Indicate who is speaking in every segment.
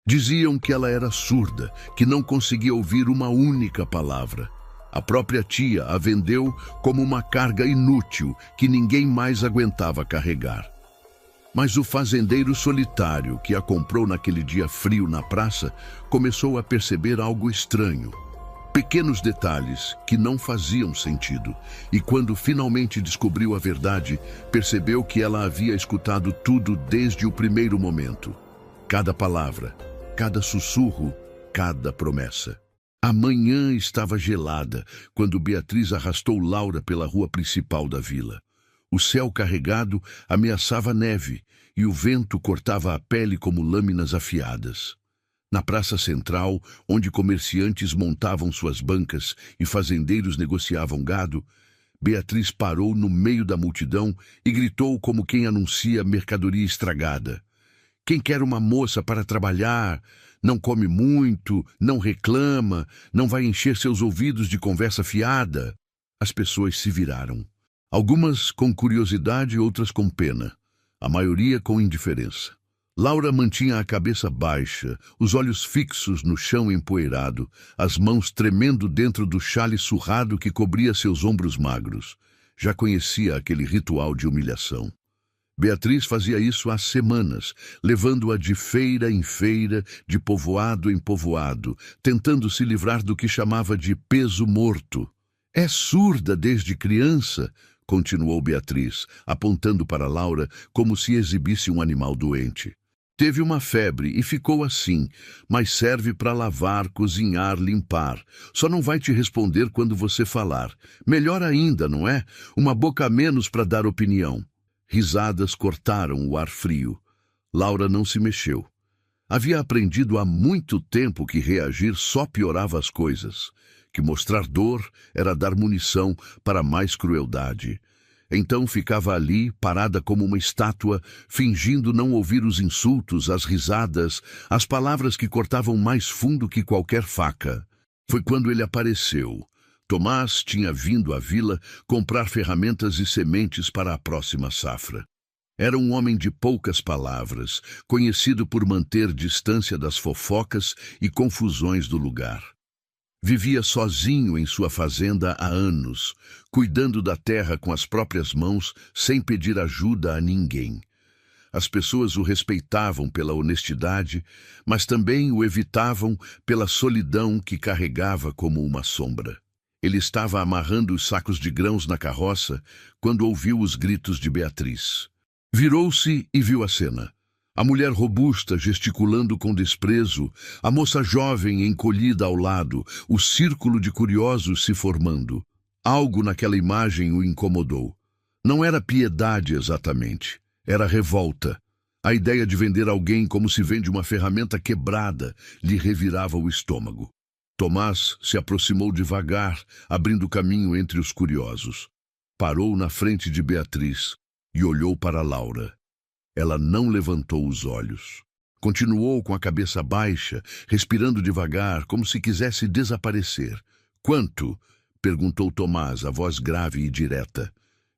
Speaker 1: Diziam que ela era surda, que não conseguia ouvir uma única palavra. A própria tia a vendeu como uma carga inútil que ninguém mais aguentava carregar. Mas o fazendeiro solitário que a comprou naquele dia frio na praça começou a perceber algo estranho. Pequenos detalhes que não faziam sentido. E quando finalmente descobriu a verdade, percebeu que ela havia escutado tudo desde o primeiro momento. Cada palavra, cada sussurro, cada promessa. A manhã estava gelada quando Beatriz arrastou Laura pela rua principal da vila. O céu carregado ameaçava neve e o vento cortava a pele como lâminas afiadas. Na praça central, onde comerciantes montavam suas bancas e fazendeiros negociavam gado, Beatriz parou no meio da multidão e gritou como quem anuncia mercadoria estragada. Quem quer uma moça para trabalhar, não come muito, não reclama, não vai encher seus ouvidos de conversa fiada. As pessoas se viraram. Algumas com curiosidade, outras com pena. A maioria com indiferença. Laura mantinha a cabeça baixa, os olhos fixos no chão empoeirado, as mãos tremendo dentro do xale surrado que cobria seus ombros magros. Já conhecia aquele ritual de humilhação. Beatriz fazia isso há semanas, levando-a de feira em feira, de povoado em povoado, tentando se livrar do que chamava de peso morto. É surda desde criança, continuou Beatriz, apontando para Laura como se exibisse um animal doente. Teve uma febre e ficou assim, mas serve para lavar, cozinhar, limpar. Só não vai te responder quando você falar. Melhor ainda, não é? Uma boca a menos para dar opinião. Risadas cortaram o ar frio. Laura não se mexeu. Havia aprendido há muito tempo que reagir só piorava as coisas, que mostrar dor era dar munição para mais crueldade. Então ficava ali, parada como uma estátua, fingindo não ouvir os insultos, as risadas, as palavras que cortavam mais fundo que qualquer faca. Foi quando ele apareceu. Tomás tinha vindo à vila comprar ferramentas e sementes para a próxima safra. Era um homem de poucas palavras, conhecido por manter distância das fofocas e confusões do lugar. Vivia sozinho em sua fazenda há anos, cuidando da terra com as próprias mãos, sem pedir ajuda a ninguém. As pessoas o respeitavam pela honestidade, mas também o evitavam pela solidão que carregava como uma sombra. Ele estava amarrando os sacos de grãos na carroça quando ouviu os gritos de Beatriz. Virou-se e viu a cena. A mulher robusta gesticulando com desprezo, a moça jovem encolhida ao lado, o círculo de curiosos se formando. Algo naquela imagem o incomodou. Não era piedade exatamente, era revolta. A ideia de vender alguém como se vende uma ferramenta quebrada lhe revirava o estômago. Tomás se aproximou devagar, abrindo caminho entre os curiosos. Parou na frente de Beatriz e olhou para Laura. Ela não levantou os olhos. Continuou com a cabeça baixa, respirando devagar, como se quisesse desaparecer. "Quanto?" perguntou Tomás, a voz grave e direta.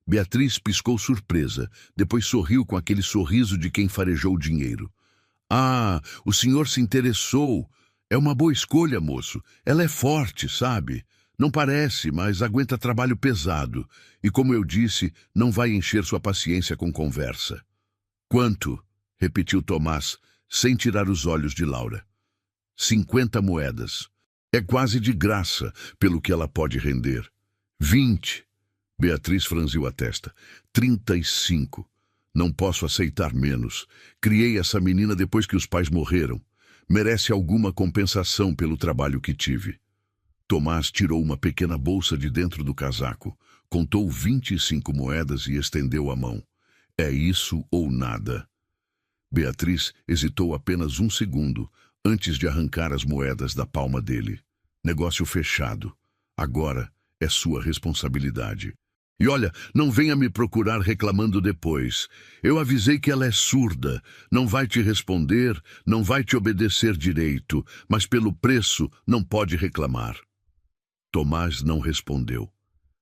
Speaker 1: Beatriz piscou surpresa, depois sorriu com aquele sorriso de quem farejou dinheiro. "Ah, o senhor se interessou. É uma boa escolha, moço. Ela é forte, sabe? Não parece, mas aguenta trabalho pesado. E como eu disse, não vai encher sua paciência com conversa." "Quanto?" repetiu Tomás, sem tirar os olhos de Laura. 50 moedas. É quase de graça, pelo que ela pode render. 20. Beatriz franziu a testa. 35. Não posso aceitar menos. Criei essa menina depois que os pais morreram. Merece alguma compensação pelo trabalho que tive. Tomás tirou uma pequena bolsa de dentro do casaco, contou 25 moedas e estendeu a mão. "É isso ou nada." Beatriz hesitou apenas um segundo antes de arrancar as moedas da palma dele. "Negócio fechado. Agora é sua responsabilidade. E olha, não venha me procurar reclamando depois. Eu avisei que ela é surda, não vai te responder, não vai te obedecer direito, mas pelo preço não pode reclamar." Tomás não respondeu.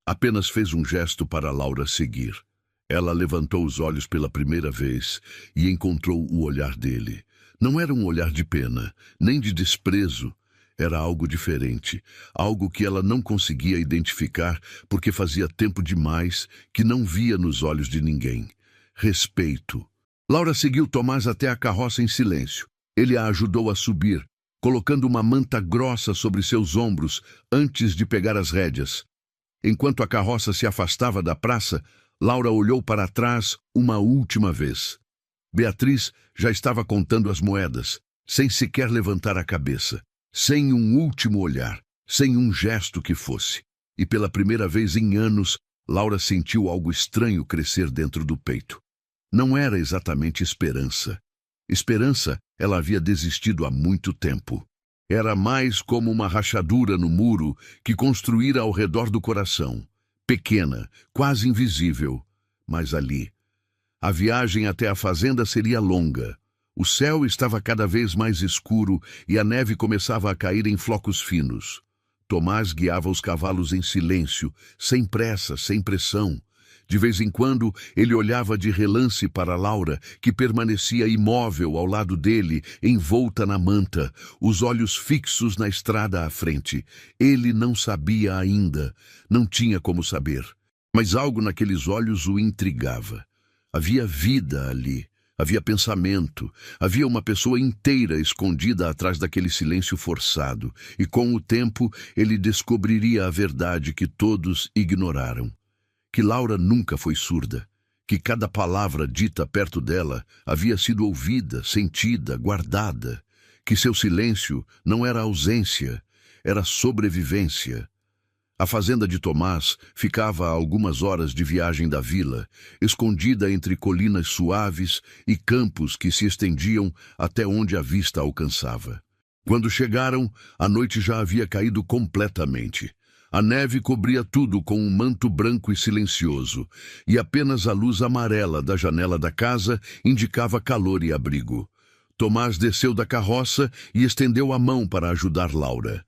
Speaker 1: Apenas fez um gesto para Laura seguir. Ela levantou os olhos pela primeira vez e encontrou o olhar dele. Não era um olhar de pena, nem de desprezo. Era algo diferente, algo que ela não conseguia identificar porque fazia tempo demais que não via nos olhos de ninguém. Respeito. Laura seguiu Tomás até a carroça em silêncio. Ele a ajudou a subir, colocando uma manta grossa sobre seus ombros antes de pegar as rédeas. Enquanto a carroça se afastava da praça, Laura olhou para trás uma última vez. Beatriz já estava contando as moedas, sem sequer levantar a cabeça, sem um último olhar, sem um gesto que fosse. E pela primeira vez em anos, Laura sentiu algo estranho crescer dentro do peito. Não era exatamente esperança. Esperança, ela havia desistido há muito tempo. Era mais como uma rachadura no muro que construíra ao redor do coração. Pequena, quase invisível, mas ali. A viagem até a fazenda seria longa. O céu estava cada vez mais escuro e a neve começava a cair em flocos finos. Tomás guiava os cavalos em silêncio, sem pressa, sem pressão. De vez em quando, ele olhava de relance para Laura, que permanecia imóvel ao lado dele, envolta na manta, os olhos fixos na estrada à frente. Ele não sabia ainda, não tinha como saber. Mas algo naqueles olhos o intrigava. Havia vida ali, havia pensamento, havia uma pessoa inteira escondida atrás daquele silêncio forçado, e com o tempo ele descobriria a verdade que todos ignoraram. Que Laura nunca foi surda, que cada palavra dita perto dela havia sido ouvida, sentida, guardada, que seu silêncio não era ausência, era sobrevivência. A fazenda de Tomás ficava a algumas horas de viagem da vila, escondida entre colinas suaves e campos que se estendiam até onde a vista alcançava. Quando chegaram, a noite já havia caído completamente. A neve cobria tudo com um manto branco e silencioso, e apenas a luz amarela da janela da casa indicava calor e abrigo. Tomás desceu da carroça e estendeu a mão para ajudar Laura.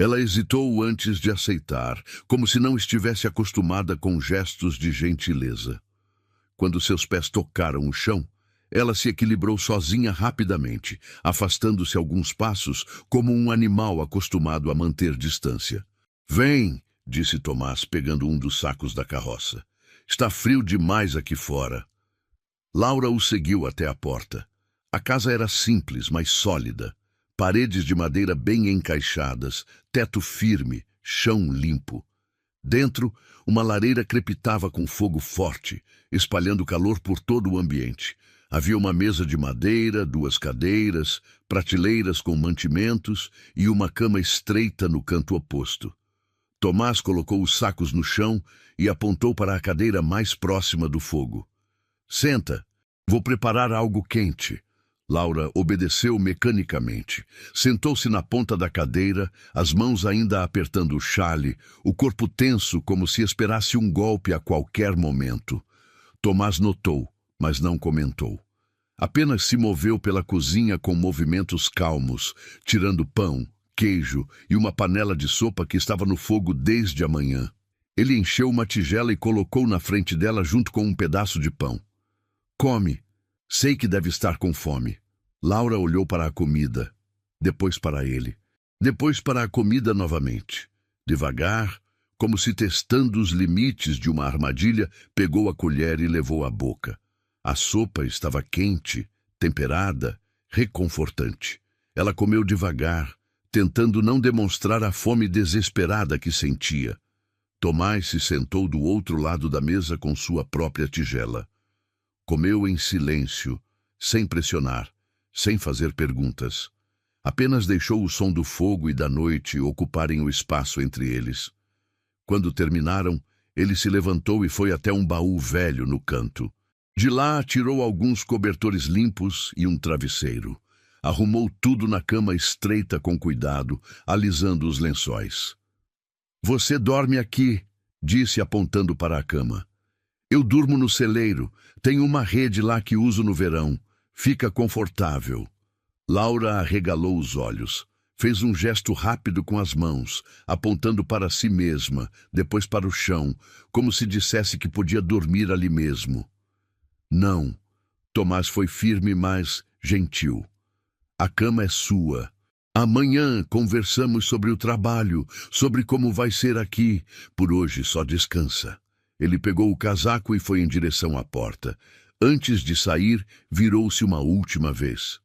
Speaker 1: Ela hesitou antes de aceitar, como se não estivesse acostumada com gestos de gentileza. Quando seus pés tocaram o chão, ela se equilibrou sozinha rapidamente, afastando-se alguns passos, como um animal acostumado a manter distância. "Vem", disse Tomás, pegando um dos sacos da carroça. "Está frio demais aqui fora." Laura o seguiu até a porta. A casa era simples, mas sólida. Paredes de madeira bem encaixadas, teto firme, chão limpo. Dentro, uma lareira crepitava com fogo forte, espalhando calor por todo o ambiente. Havia uma mesa de madeira, 2 cadeiras, prateleiras com mantimentos e uma cama estreita no canto oposto. Tomás colocou os sacos no chão e apontou para a cadeira mais próxima do fogo. "Senta, vou preparar algo quente." Laura obedeceu mecanicamente. Sentou-se na ponta da cadeira, as mãos ainda apertando o chale, o corpo tenso como se esperasse um golpe a qualquer momento. Tomás notou, mas não comentou. Apenas se moveu pela cozinha com movimentos calmos, tirando pão, queijo e uma panela de sopa que estava no fogo desde a manhã. Ele encheu uma tigela e colocou na frente dela junto com um pedaço de pão. "Come. Sei que deve estar com fome." Laura olhou para a comida, depois para ele, depois para a comida novamente. Devagar, como se testando os limites de uma armadilha, pegou a colher e levou à boca. A sopa estava quente, temperada, reconfortante. Ela comeu devagar, tentando não demonstrar a fome desesperada que sentia. Tomás se sentou do outro lado da mesa com sua própria tigela. Comeu em silêncio, sem pressionar, sem fazer perguntas. Apenas deixou o som do fogo e da noite ocuparem o espaço entre eles. Quando terminaram, ele se levantou e foi até um baú velho no canto. De lá, tirou alguns cobertores limpos e um travesseiro. Arrumou tudo na cama estreita com cuidado, alisando os lençóis. "Você dorme aqui", disse apontando para a cama. "Eu durmo no celeiro. Tenho uma rede lá que uso no verão. Fica confortável." Laura arregalou os olhos. Fez um gesto rápido com as mãos, apontando para si mesma, depois para o chão, como se dissesse que podia dormir ali mesmo. "Não." Tomás foi firme, mas gentil. A cama é sua. Amanhã conversamos sobre o trabalho, sobre como vai ser aqui. Por hoje só descansa. Ele pegou o casaco e foi em direção à porta. Antes de sair, virou-se uma última vez.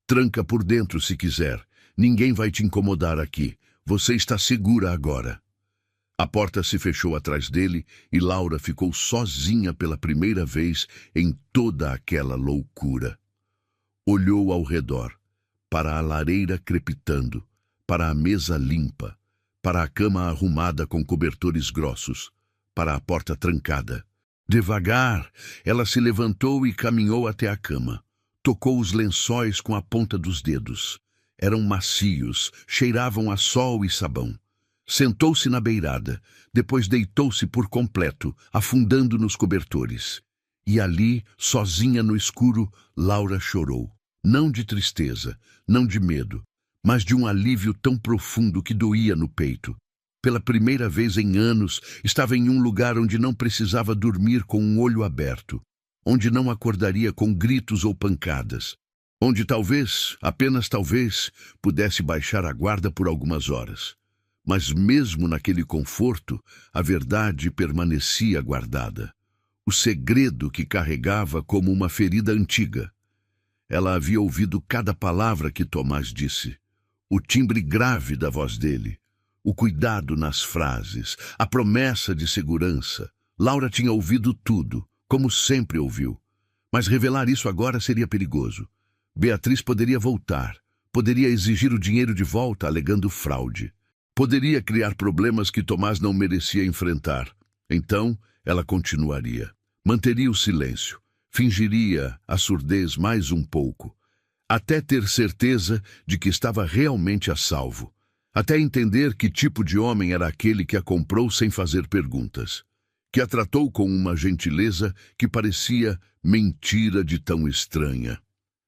Speaker 1: Tranca por dentro se quiser. Ninguém vai te incomodar aqui. Você está segura agora. A porta se fechou atrás dele e Laura ficou sozinha pela primeira vez em toda aquela loucura. Olhou ao redor, para a lareira crepitando, para a mesa limpa, para a cama arrumada com cobertores grossos, para a porta trancada. Devagar, ela se levantou e caminhou até a cama. Tocou os lençóis com a ponta dos dedos. Eram macios, cheiravam a sol e sabão. Sentou-se na beirada, depois deitou-se por completo, afundando nos cobertores. E ali, sozinha no escuro, Laura chorou. Não de tristeza, não de medo, mas de um alívio tão profundo que doía no peito. Pela primeira vez em anos, estava em um lugar onde não precisava dormir com um olho aberto, onde não acordaria com gritos ou pancadas, onde talvez, apenas talvez, pudesse baixar a guarda por algumas horas. Mas mesmo naquele conforto, a verdade permanecia guardada. O segredo que carregava como uma ferida antiga. Ela havia ouvido cada palavra que Tomás disse, o timbre grave da voz dele, o cuidado nas frases, a promessa de segurança. Laura tinha ouvido tudo, como sempre ouviu. Mas revelar isso agora seria perigoso. Beatriz poderia voltar, poderia exigir o dinheiro de volta alegando fraude. Poderia criar problemas que Tomás não merecia enfrentar. Então, ela continuaria. Manteria o silêncio. Fingiria a surdez mais um pouco. Até ter certeza de que estava realmente a salvo. Até entender que tipo de homem era aquele que a comprou sem fazer perguntas. Que a tratou com uma gentileza que parecia mentira de tão estranha.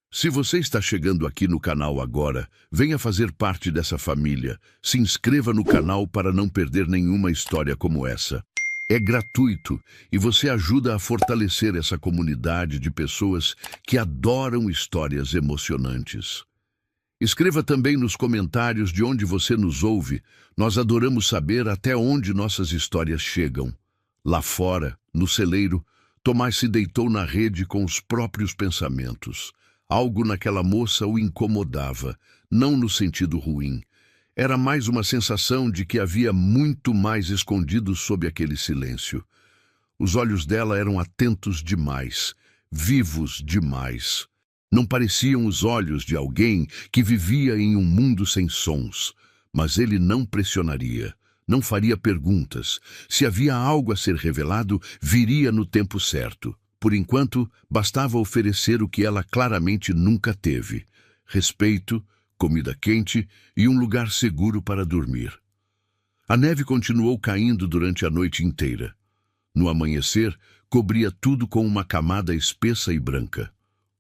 Speaker 1: Se você está chegando aqui no canal agora, venha fazer parte dessa família. Se inscreva no canal para não perder nenhuma história como essa. É gratuito e você ajuda a fortalecer essa comunidade de pessoas que adoram histórias emocionantes. Escreva também nos comentários de onde você nos ouve. Nós adoramos saber até onde nossas histórias chegam. Lá fora, no celeiro, Tomás se deitou na rede com os próprios pensamentos. Algo naquela moça o incomodava, não no sentido ruim. Era mais uma sensação de que havia muito mais escondido sob aquele silêncio. Os olhos dela eram atentos demais, vivos demais. Não pareciam os olhos de alguém que vivia em um mundo sem sons. Mas ele não pressionaria, não faria perguntas. Se havia algo a ser revelado, viria no tempo certo. Por enquanto, bastava oferecer o que ela claramente nunca teve: respeito, comida quente e um lugar seguro para dormir. A neve continuou caindo durante a noite inteira. No amanhecer, cobria tudo com uma camada espessa e branca.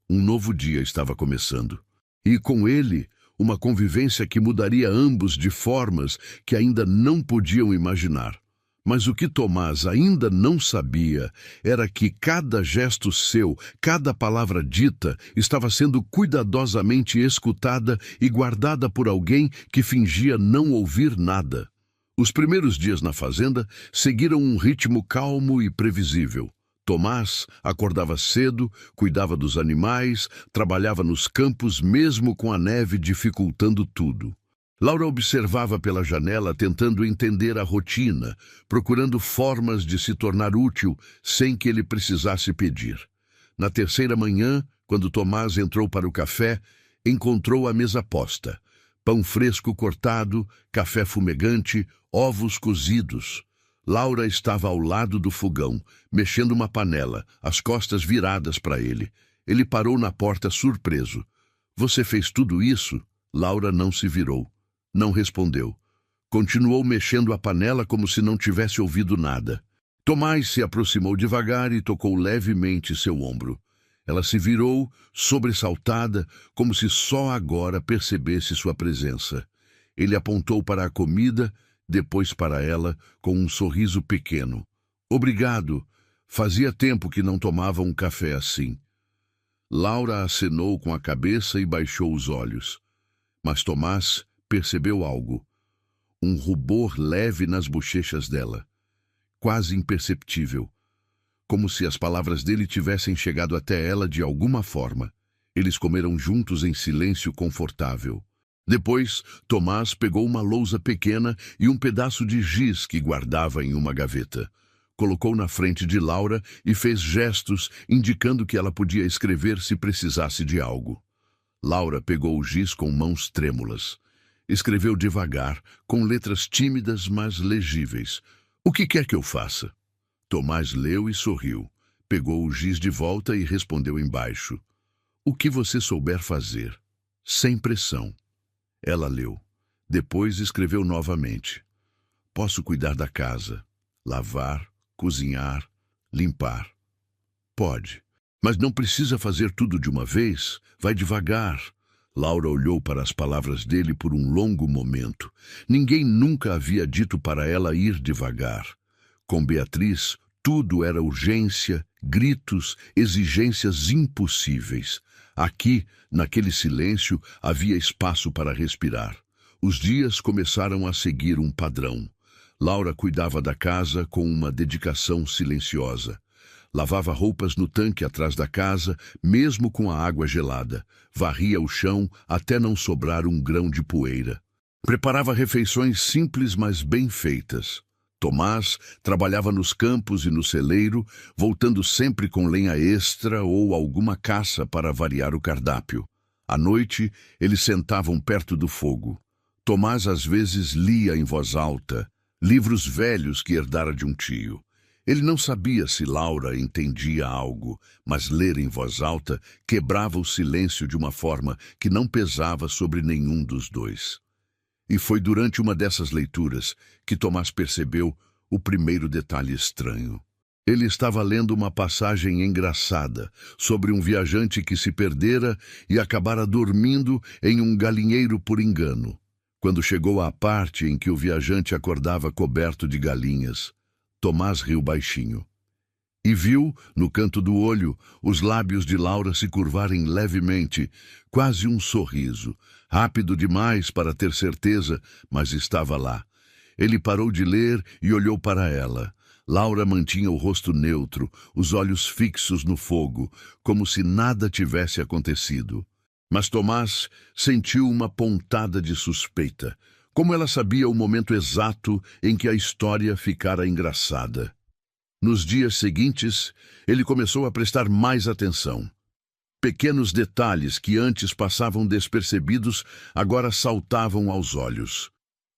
Speaker 1: Um novo dia estava começando. E com ele, uma convivência que mudaria ambos de formas que ainda não podiam imaginar. Mas o que Tomás ainda não sabia era que cada gesto seu, cada palavra dita, estava sendo cuidadosamente escutada e guardada por alguém que fingia não ouvir nada. Os primeiros dias na fazenda seguiram um ritmo calmo e previsível. Tomás acordava cedo, cuidava dos animais, trabalhava nos campos mesmo com a neve dificultando tudo. Laura observava pela janela tentando entender a rotina, procurando formas de se tornar útil sem que ele precisasse pedir. Na terceira manhã, quando Tomás entrou para o café, encontrou a mesa posta. Pão fresco cortado, café fumegante, ovos cozidos. Laura estava ao lado do fogão, mexendo uma panela, as costas viradas para ele. Ele parou na porta surpreso. "Você fez tudo isso?" Laura não se virou. Não respondeu. Continuou mexendo a panela como se não tivesse ouvido nada. Tomás se aproximou devagar e tocou levemente seu ombro. Ela se virou, sobressaltada, como se só agora percebesse sua presença. Ele apontou para a comida, depois para ela, com um sorriso pequeno. "Obrigado. Fazia tempo que não tomava um café assim." Laura acenou com a cabeça e baixou os olhos. Mas Tomás percebeu algo. Um rubor leve nas bochechas dela, quase imperceptível, como se as palavras dele tivessem chegado até ela de alguma forma. Eles comeram juntos em silêncio confortável. Depois, Tomás pegou uma lousa pequena e um pedaço de giz que guardava em uma gaveta. Colocou na frente de Laura e fez gestos indicando que ela podia escrever se precisasse de algo. Laura pegou o giz com mãos trêmulas. Escreveu devagar, com letras tímidas, mas legíveis. "O que quer que eu faça?" Tomás leu e sorriu. Pegou o giz de volta e respondeu embaixo. "O que você souber fazer, sem pressão." Ela leu. Depois escreveu novamente. "Posso cuidar da casa, lavar, cozinhar, limpar." "Pode, mas não precisa fazer tudo de uma vez. Vai devagar." Laura olhou para as palavras dele por um longo momento. Ninguém nunca havia dito para ela ir devagar. Com Beatriz, tudo era urgência, gritos, exigências impossíveis. Aqui, naquele silêncio, havia espaço para respirar. Os dias começaram a seguir um padrão. Laura cuidava da casa com uma dedicação silenciosa. Lavava roupas no tanque atrás da casa, mesmo com a água gelada. Varria o chão até não sobrar um grão de poeira. Preparava refeições simples, mas bem feitas. Tomás trabalhava nos campos e no celeiro, voltando sempre com lenha extra ou alguma caça para variar o cardápio. À noite, eles sentavam perto do fogo. Tomás às vezes lia em voz alta, livros velhos que herdara de um tio. Ele não sabia se Laura entendia algo, mas ler em voz alta quebrava o silêncio de uma forma que não pesava sobre nenhum dos dois. E foi durante uma dessas leituras que Tomás percebeu o primeiro detalhe estranho. Ele estava lendo uma passagem engraçada sobre um viajante que se perdera e acabara dormindo em um galinheiro por engano. Quando chegou à parte em que o viajante acordava coberto de galinhas, Tomás riu baixinho. E viu, no canto do olho, os lábios de Laura se curvarem levemente, quase um sorriso. Rápido demais para ter certeza, mas estava lá. Ele parou de ler e olhou para ela. Laura mantinha o rosto neutro, os olhos fixos no fogo, como se nada tivesse acontecido. Mas Tomás sentiu uma pontada de suspeita. Como ela sabia o momento exato em que a história ficara engraçada. Nos dias seguintes, ele começou a prestar mais atenção. Pequenos detalhes que antes passavam despercebidos agora saltavam aos olhos.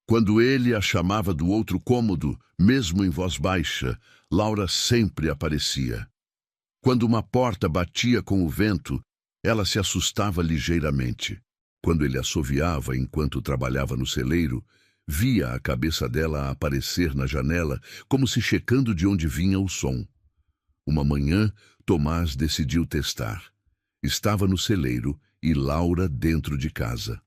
Speaker 1: Quando ele a chamava do outro cômodo, mesmo em voz baixa, Laura sempre aparecia. Quando uma porta batia com o vento, ela se assustava ligeiramente. Quando ele assoviava enquanto trabalhava no celeiro, via a cabeça dela aparecer na janela, como se checando de onde vinha o som. Uma manhã, Tomás decidiu testar. Estava no celeiro e Laura dentro de casa.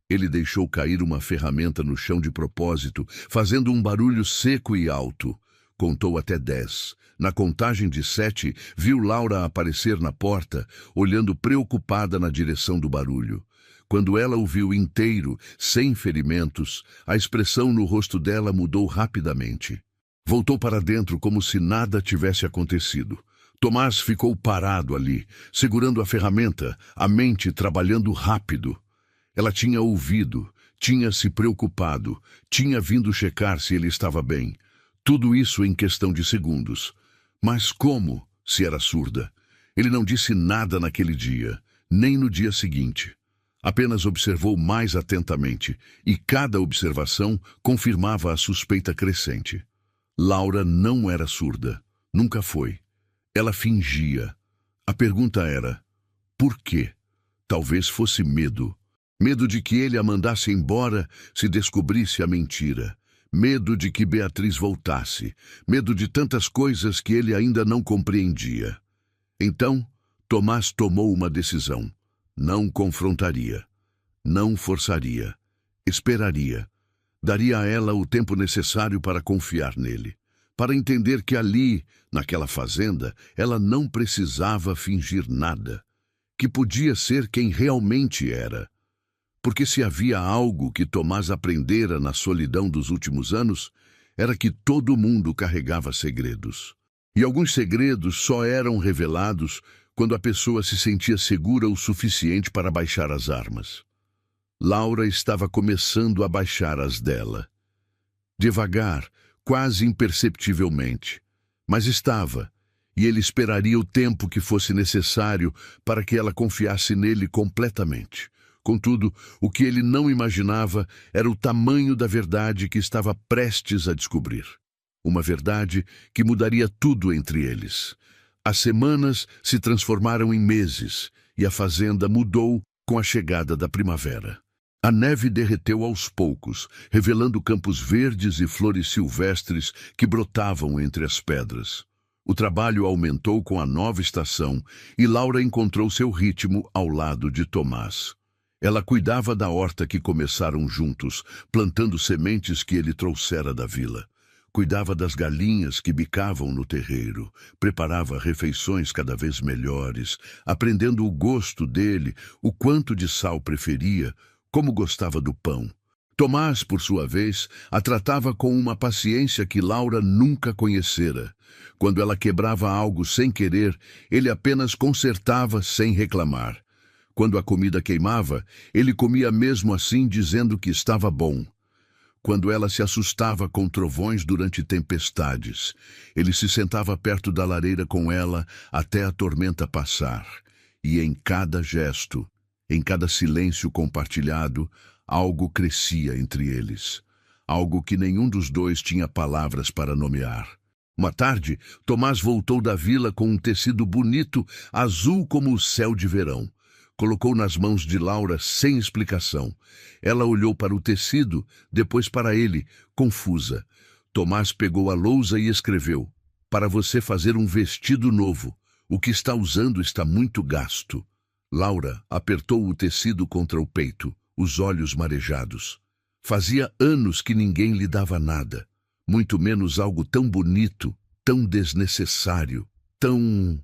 Speaker 1: Ele deixou cair uma ferramenta no chão de propósito, fazendo um barulho seco e alto. Contou até 10. Na contagem de 7, viu Laura aparecer na porta, olhando preocupada na direção do barulho. Quando ela o viu inteiro, sem ferimentos, a expressão no rosto dela mudou rapidamente. Voltou para dentro como se nada tivesse acontecido. Tomás ficou parado ali, segurando a ferramenta, a mente trabalhando rápido. Ela tinha ouvido, tinha se preocupado, tinha vindo checar se ele estava bem. Tudo isso em questão de segundos. Mas como, se era surda? Ele não disse nada naquele dia, nem no dia seguinte. Apenas observou mais atentamente, e cada observação confirmava a suspeita crescente. Laura não era surda, nunca foi. Ela fingia. A pergunta era, por quê? Talvez fosse medo. Medo de que ele a mandasse embora se descobrisse a mentira. Medo de que Beatriz voltasse. Medo de tantas coisas que ele ainda não compreendia. Então, Tomás tomou uma decisão. Não confrontaria. Não forçaria. Esperaria. Daria a ela o tempo necessário para confiar nele. Para entender que ali, naquela fazenda, ela não precisava fingir nada. que podia ser quem realmente era. Porque se havia algo que Tomás aprendera na solidão dos últimos anos, era que todo mundo carregava segredos. E alguns segredos só eram revelados quando a pessoa se sentia segura o suficiente para baixar as armas. Laura estava começando a baixar as dela. Devagar, quase imperceptivelmente. Mas estava, e ele esperaria o tempo que fosse necessário para que ela confiasse nele completamente. Contudo, o que ele não imaginava era o tamanho da verdade que estava prestes a descobrir. Uma verdade que mudaria tudo entre eles. As semanas se transformaram em meses, e a fazenda mudou com a chegada da primavera. A neve derreteu aos poucos, revelando campos verdes e flores silvestres que brotavam entre as pedras. O trabalho aumentou com a nova estação e Laura encontrou seu ritmo ao lado de Tomás. Ela cuidava da horta que começaram juntos, plantando sementes que ele trouxera da vila. Cuidava das galinhas que bicavam no terreiro, preparava refeições cada vez melhores, aprendendo o gosto dele, o quanto de sal preferia, como gostava do pão. Tomás, por sua vez, a tratava com uma paciência que Laura nunca conhecera. Quando ela quebrava algo sem querer, ele apenas consertava sem reclamar. Quando a comida queimava, ele comia mesmo assim, dizendo que estava bom. Quando ela se assustava com trovões durante tempestades, ele se sentava perto da lareira com ela até a tormenta passar. E em cada gesto, em cada silêncio compartilhado, algo crescia entre eles. Algo que nenhum dos dois tinha palavras para nomear. Uma tarde, Tomás voltou da vila com um tecido bonito, azul como o céu de verão. Colocou nas mãos de Laura sem explicação. Ela olhou para o tecido, depois para ele, confusa. Tomás pegou a lousa e escreveu: "Para você fazer um vestido novo. O que está usando está muito gasto." Laura apertou o tecido contra o peito, os olhos marejados. Fazia anos que ninguém lhe dava nada, muito menos algo tão bonito, tão desnecessário, tão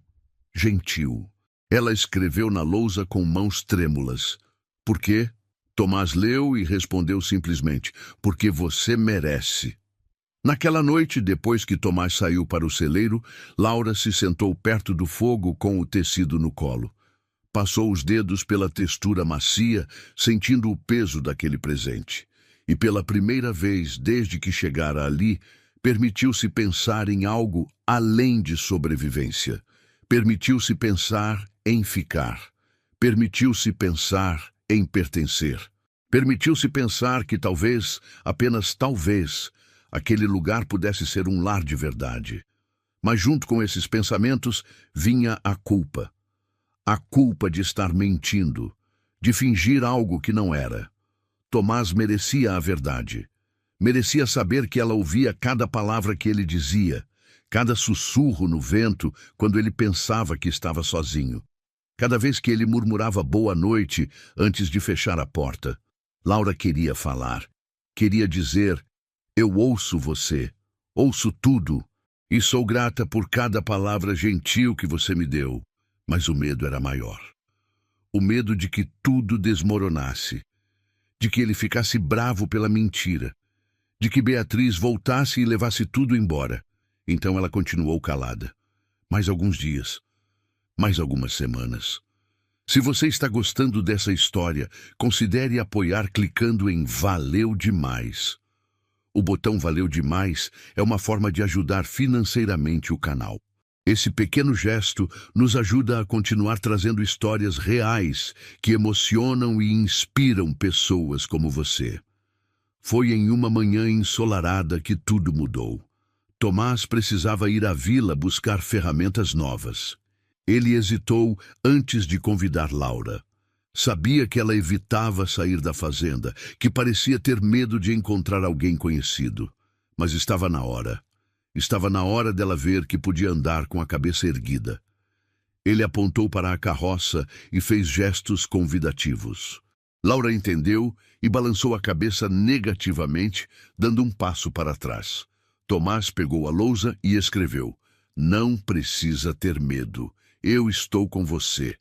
Speaker 1: gentil. Ela escreveu na lousa com mãos trêmulas. "Por quê?" Tomás leu e respondeu simplesmente: "Porque você merece." Naquela noite, depois que Tomás saiu para o celeiro, Laura se sentou perto do fogo com o tecido no colo. Passou os dedos pela textura macia, sentindo o peso daquele presente. E pela primeira vez desde que chegara ali, permitiu-se pensar em algo além de sobrevivência. Permitiu-se pensar em ficar. Permitiu-se pensar em pertencer. Permitiu-se pensar que talvez, apenas talvez, aquele lugar pudesse ser um lar de verdade. Mas junto com esses pensamentos vinha a culpa. A culpa de estar mentindo, de fingir algo que não era. Tomás merecia a verdade. Merecia saber que ela ouvia cada palavra que ele dizia, cada sussurro no vento quando ele pensava que estava sozinho. Cada vez que ele murmurava boa noite antes de fechar a porta. Laura queria falar. Queria dizer: "Eu ouço você, ouço tudo, e sou grata por cada palavra gentil que você me deu." Mas o medo era maior. O medo de que tudo desmoronasse, de que ele ficasse bravo pela mentira, de que Beatriz voltasse e levasse tudo embora. Então ela continuou calada. Mais alguns dias, mais algumas semanas. Se você está gostando dessa história, considere apoiar clicando em Valeu Demais. O botão Valeu Demais é uma forma de ajudar financeiramente o canal. Esse pequeno gesto nos ajuda a continuar trazendo histórias reais que emocionam e inspiram pessoas como você. Foi em uma manhã ensolarada que tudo mudou. Tomás precisava ir à vila buscar ferramentas novas. Ele hesitou antes de convidar Laura. Sabia que ela evitava sair da fazenda, que parecia ter medo de encontrar alguém conhecido. Mas estava na hora. Estava na hora dela ver que podia andar com a cabeça erguida. Ele apontou para a carroça e fez gestos convidativos. Laura entendeu e balançou a cabeça negativamente, dando um passo para trás. Tomás pegou a lousa e escreveu: "Não precisa ter medo. Eu estou com você."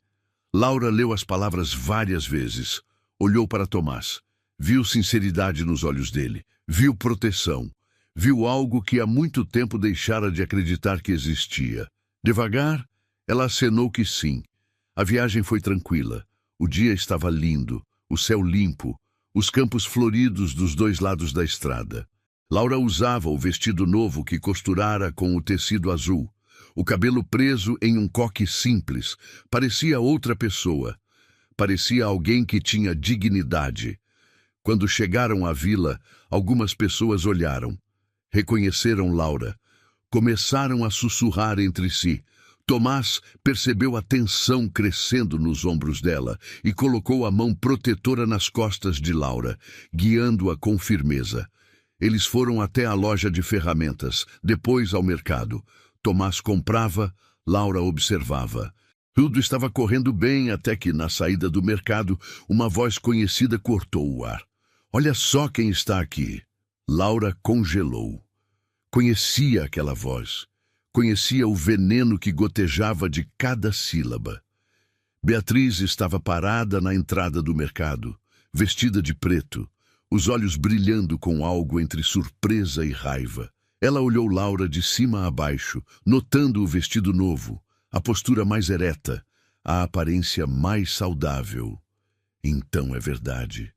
Speaker 1: Laura leu as palavras várias vezes. Olhou para Tomás. Viu sinceridade nos olhos dele. Viu proteção. Viu algo que há muito tempo deixara de acreditar que existia. Devagar, ela acenou que sim. A viagem foi tranquila. O dia estava lindo, o céu limpo, os campos floridos dos dois lados da estrada. Laura usava o vestido novo que costurara com o tecido azul. O cabelo preso em um coque simples. Parecia outra pessoa. Parecia alguém que tinha dignidade. Quando chegaram à vila, algumas pessoas olharam. Reconheceram Laura. Começaram a sussurrar entre si. Tomás percebeu a tensão crescendo nos ombros dela e colocou a mão protetora nas costas de Laura, guiando-a com firmeza. Eles foram até a loja de ferramentas, depois ao mercado. Tomás comprava, Laura observava. Tudo estava correndo bem até que, na saída do mercado, uma voz conhecida cortou o ar. Olha só quem está aqui. Laura congelou. Conhecia aquela voz. Conhecia o veneno que gotejava de cada sílaba. Beatriz estava parada na entrada do mercado, vestida de preto, os olhos brilhando com algo entre surpresa e raiva. Ela olhou Laura de cima a baixo, notando o vestido novo, a postura mais ereta, a aparência mais saudável. Então é verdade.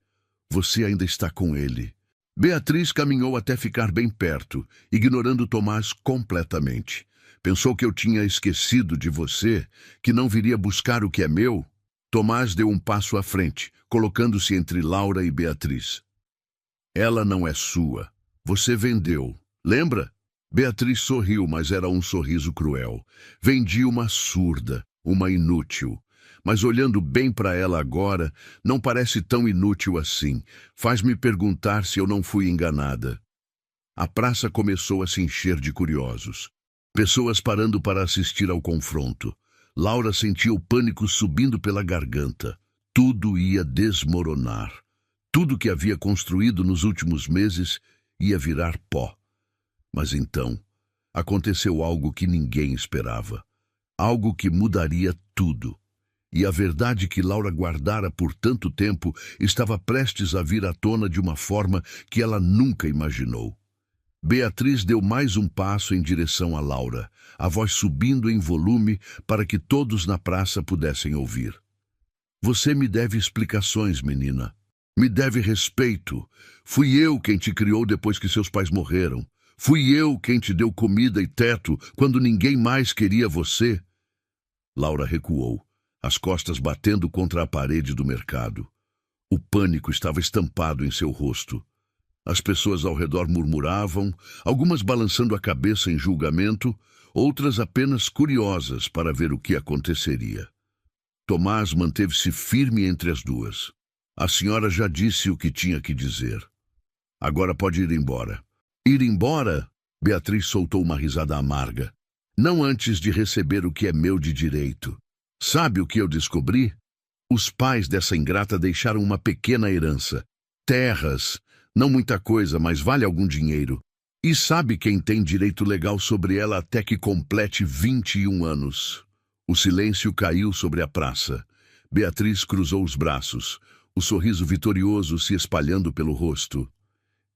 Speaker 1: Você ainda está com ele. Beatriz caminhou até ficar bem perto, ignorando Tomás completamente. Pensou que eu tinha esquecido de você, que não viria buscar o que é meu? Tomás deu um passo à frente, colocando-se entre Laura e Beatriz. Ela não é sua. Você vendeu. Lembra? Beatriz sorriu, mas era um sorriso cruel. Vendi uma surda, uma inútil. Mas olhando bem para ela agora, não parece tão inútil assim. Faz-me perguntar se eu não fui enganada. A praça começou a se encher de curiosos. Pessoas parando para assistir ao confronto. Laura sentia o pânico subindo pela garganta. Tudo ia desmoronar. Tudo que havia construído nos últimos meses ia virar pó. Mas então, aconteceu algo que ninguém esperava. Algo que mudaria tudo. E a verdade que Laura guardara por tanto tempo estava prestes a vir à tona de uma forma que ela nunca imaginou. Beatriz deu mais um passo em direção a Laura, a voz subindo em volume para que todos na praça pudessem ouvir. Você me deve explicações, menina. Me deve respeito. Fui eu quem te criou depois que seus pais morreram. Fui eu quem te deu comida e teto quando ninguém mais queria você. Laura recuou, as costas batendo contra a parede do mercado. O pânico estava estampado em seu rosto. As pessoas ao redor murmuravam, algumas balançando a cabeça em julgamento, outras apenas curiosas para ver o que aconteceria. Tomás manteve-se firme entre as duas. A senhora já disse o que tinha que dizer. Agora pode ir embora. Ir embora? Beatriz soltou uma risada amarga. Não antes de receber o que é meu de direito. Sabe o que eu descobri? Os pais dessa ingrata deixaram uma pequena herança. Terras. Não muita coisa, mas vale algum dinheiro. E sabe quem tem direito legal sobre ela até que complete 21 anos? O silêncio caiu sobre a praça. Beatriz cruzou os braços, o sorriso vitorioso se espalhando pelo rosto.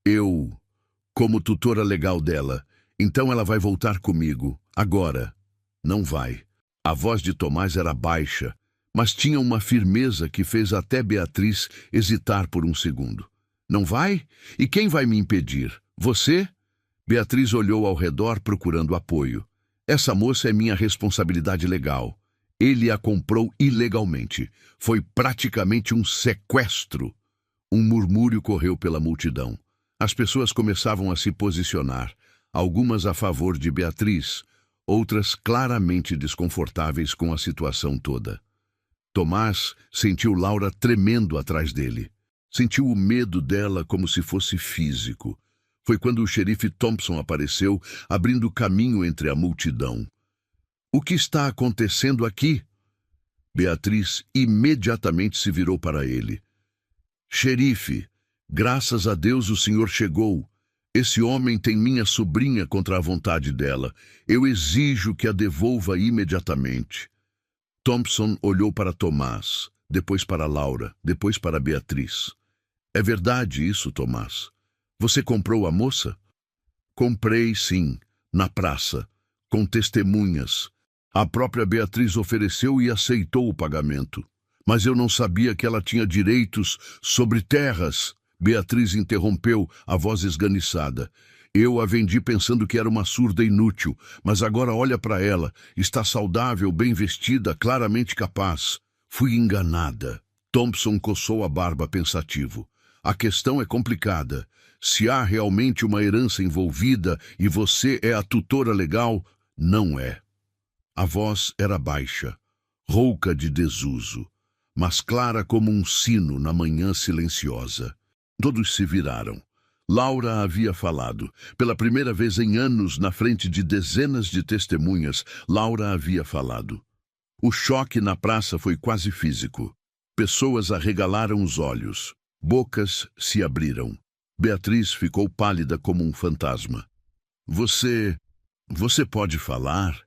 Speaker 1: Eu, como tutora legal dela, então ela vai voltar comigo, agora. Não vai. A voz de Tomás era baixa, mas tinha uma firmeza que fez até Beatriz hesitar por um segundo. Não vai? E quem vai me impedir? Você? Beatriz olhou ao redor procurando apoio. Essa moça é minha responsabilidade legal. Ele a comprou ilegalmente. Foi praticamente um sequestro. Um murmúrio correu pela multidão. As pessoas começavam a se posicionar, algumas a favor de Beatriz, outras claramente desconfortáveis com a situação toda. Tomás sentiu Laura tremendo atrás dele. Sentiu o medo dela como se fosse físico. Foi quando o xerife Thompson apareceu, abrindo caminho entre a multidão. O que está acontecendo aqui? Beatriz imediatamente se virou para ele. Xerife, graças a Deus o senhor chegou. Esse homem tem minha sobrinha contra a vontade dela. Eu exijo que a devolva imediatamente. Thompson olhou para Tomás, depois para Laura, depois para Beatriz. É verdade isso, Tomás? Você comprou a moça? Comprei, sim, na praça, com testemunhas. A própria Beatriz ofereceu e aceitou o pagamento. Mas eu não sabia que ela tinha direitos sobre terras. Beatriz interrompeu, a voz esganiçada. Eu a vendi pensando que era uma surda inútil, mas agora olha para ela. Está saudável, bem vestida, claramente capaz. Fui enganada. Thompson coçou a barba pensativo. A questão é complicada. Se há realmente uma herança envolvida e você é a tutora legal, não é. A voz era baixa, rouca de desuso, mas clara como um sino na manhã silenciosa. Todos se viraram. Laura havia falado. Pela primeira vez em anos, na frente de dezenas de testemunhas, Laura havia falado. O choque na praça foi quase físico. Pessoas arregalaram os olhos. Bocas se abriram. Beatriz ficou pálida como um fantasma. Você pode falar?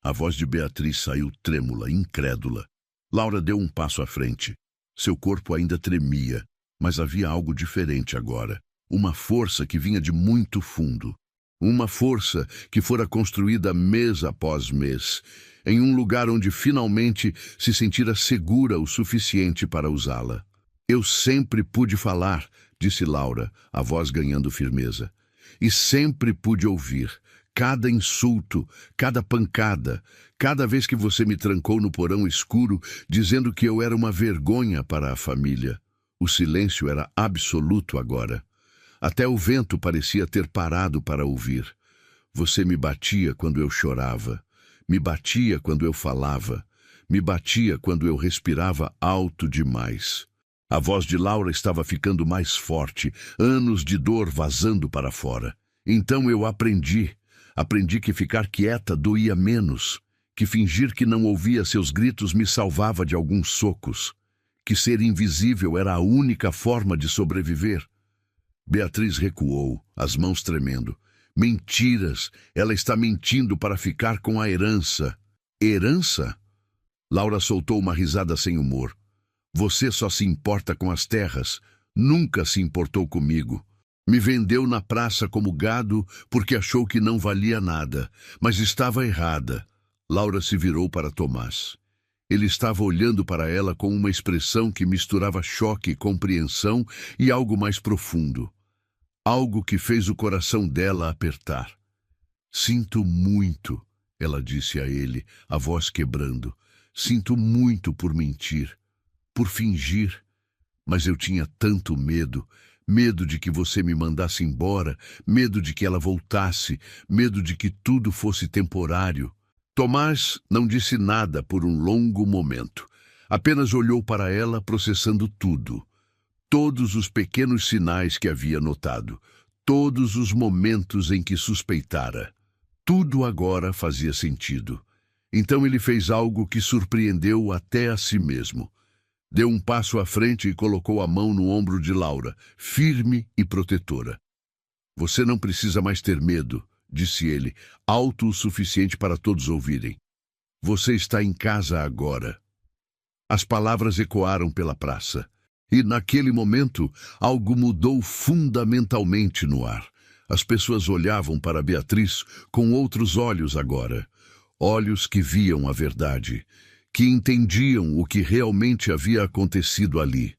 Speaker 1: A voz de Beatriz saiu trêmula, incrédula. Laura deu um passo à frente. Seu corpo ainda tremia, mas havia algo diferente agora. Uma força que vinha de muito fundo. Uma força que fora construída mês após mês, em um lugar onde finalmente se sentira segura o suficiente para usá-la. Eu sempre pude falar, disse Laura, a voz ganhando firmeza. E sempre pude ouvir. Cada insulto, cada pancada, cada vez que você me trancou no porão escuro, dizendo que eu era uma vergonha para a família. O silêncio era absoluto agora. Até o vento parecia ter parado para ouvir. Você me batia quando eu chorava, me batia quando eu falava, me batia quando eu respirava alto demais. A voz de Laura estava ficando mais forte, anos de dor vazando para fora. Então eu aprendi que ficar quieta doía menos, que fingir que não ouvia seus gritos me salvava de alguns socos, que ser invisível era a única forma de sobreviver. Beatriz recuou, as mãos tremendo. Mentiras! Ela está mentindo para ficar com a herança. Herança? Laura soltou uma risada sem humor. Você só se importa com as terras. Nunca se importou comigo. Me vendeu na praça como gado porque achou que não valia nada, mas estava errada. Laura se virou para Tomás. Ele estava olhando para ela com uma expressão que misturava choque, compreensão e algo mais profundo. Algo que fez o coração dela apertar. Sinto muito, ela disse a ele, a voz quebrando. Sinto muito por mentir, por fingir. Mas eu tinha tanto medo. Medo de que você me mandasse embora, medo de que ela voltasse, medo de que tudo fosse temporário. Tomás não disse nada por um longo momento. Apenas olhou para ela, processando tudo. Todos os pequenos sinais que havia notado. Todos os momentos em que suspeitara. Tudo agora fazia sentido. Então ele fez algo que surpreendeu até a si mesmo. Deu um passo à frente e colocou a mão no ombro de Laura, firme e protetora. Você não precisa mais ter medo, disse ele, alto o suficiente para todos ouvirem. Você está em casa agora. As palavras ecoaram pela praça. E naquele momento, algo mudou fundamentalmente no ar. As pessoas olhavam para Beatriz com outros olhos agora. Olhos que viam a verdade, que entendiam o que realmente havia acontecido ali.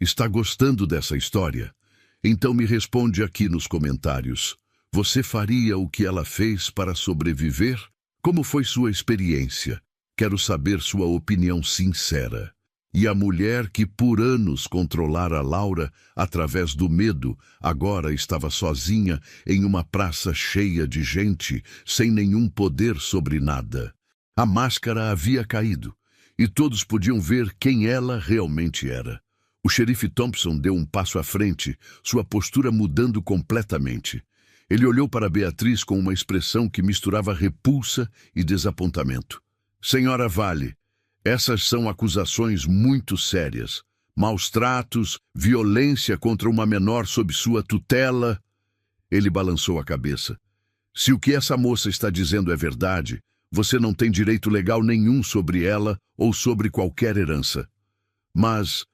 Speaker 1: Está gostando dessa história? Então me responde aqui nos comentários. Você faria o que ela fez para sobreviver? Como foi sua experiência? Quero saber sua opinião sincera. E a mulher que por anos controlara Laura através do medo, agora estava sozinha em uma praça cheia de gente, sem nenhum poder sobre nada. A máscara havia caído, e todos podiam ver quem ela realmente era. O xerife Thompson deu um passo à frente, sua postura mudando completamente. Ele olhou para Beatriz com uma expressão que misturava repulsa e desapontamento. Senhora Vale, essas são acusações muito sérias. Maus tratos, violência contra uma menor sob sua tutela. Ele balançou a cabeça. Se o que essa moça está dizendo é verdade, Você não tem direito legal nenhum sobre ela ou sobre qualquer herança. Mas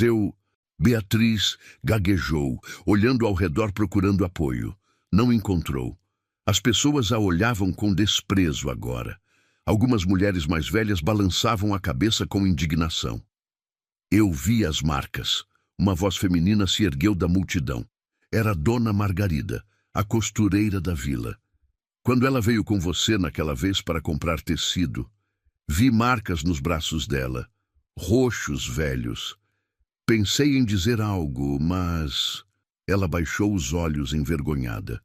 Speaker 1: eu... Beatriz gaguejou, olhando ao redor procurando apoio. Não encontrou. As pessoas a olhavam com desprezo agora. Algumas mulheres mais velhas balançavam a cabeça com indignação. Eu vi as marcas. Uma voz feminina se ergueu da multidão. Era Dona Margarida, a costureira da vila. Quando ela veio com você naquela vez para comprar tecido, vi marcas nos braços dela, roxos velhos. Pensei em dizer algo, mas... Ela baixou os olhos envergonhada.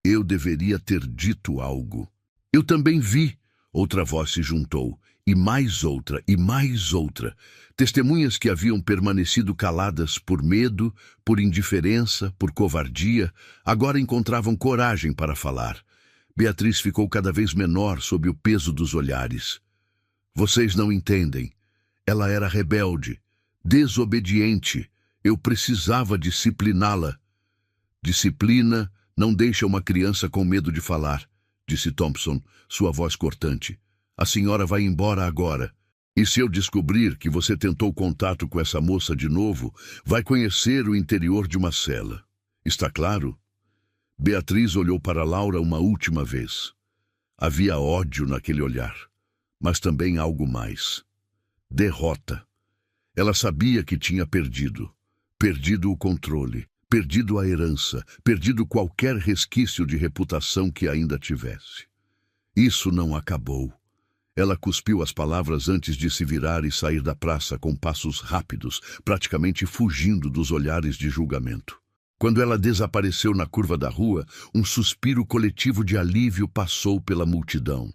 Speaker 1: Eu deveria ter dito algo. Eu também vi. Outra voz se juntou, e mais outra, e mais outra. Testemunhas que haviam permanecido caladas por medo, por indiferença, por covardia, agora encontravam coragem para falar. Beatriz ficou cada vez menor sob o peso dos olhares. Vocês não entendem. Ela era rebelde, desobediente. Eu precisava discipliná-la. Disciplina não deixa uma criança com medo de falar, disse Thompson, sua voz cortante. A senhora vai embora agora. E se eu descobrir que você tentou contato com essa moça de novo, vai conhecer o interior de uma cela. Está claro? Beatriz olhou para Laura uma última vez. Havia ódio naquele olhar, mas também algo mais. Derrota. Ela sabia que tinha perdido. Perdido o controle, perdido a herança, perdido qualquer resquício de reputação que ainda tivesse. Isso não acabou. Ela cuspiu as palavras antes de se virar e sair da praça com passos rápidos, praticamente fugindo dos olhares de julgamento. Quando ela desapareceu na curva da rua, um suspiro coletivo de alívio passou pela multidão.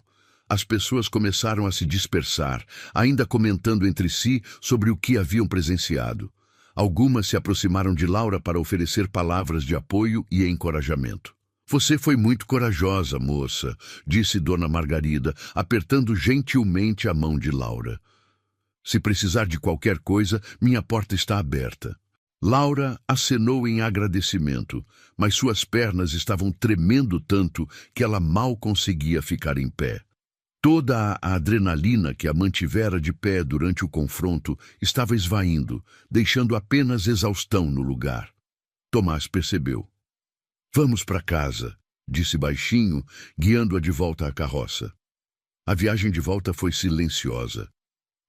Speaker 1: As pessoas começaram a se dispersar, ainda comentando entre si sobre o que haviam presenciado. Algumas se aproximaram de Laura para oferecer palavras de apoio e encorajamento. Você foi muito corajosa, moça, disse Dona Margarida, apertando gentilmente a mão de Laura. Se precisar de qualquer coisa, minha porta está aberta. Laura acenou em agradecimento, mas suas pernas estavam tremendo tanto que ela mal conseguia ficar em pé. Toda a adrenalina que a mantivera de pé durante o confronto estava esvaindo, deixando apenas exaustão no lugar. Tomás percebeu. Vamos para casa, disse baixinho, guiando-a de volta à carroça. A viagem de volta foi silenciosa.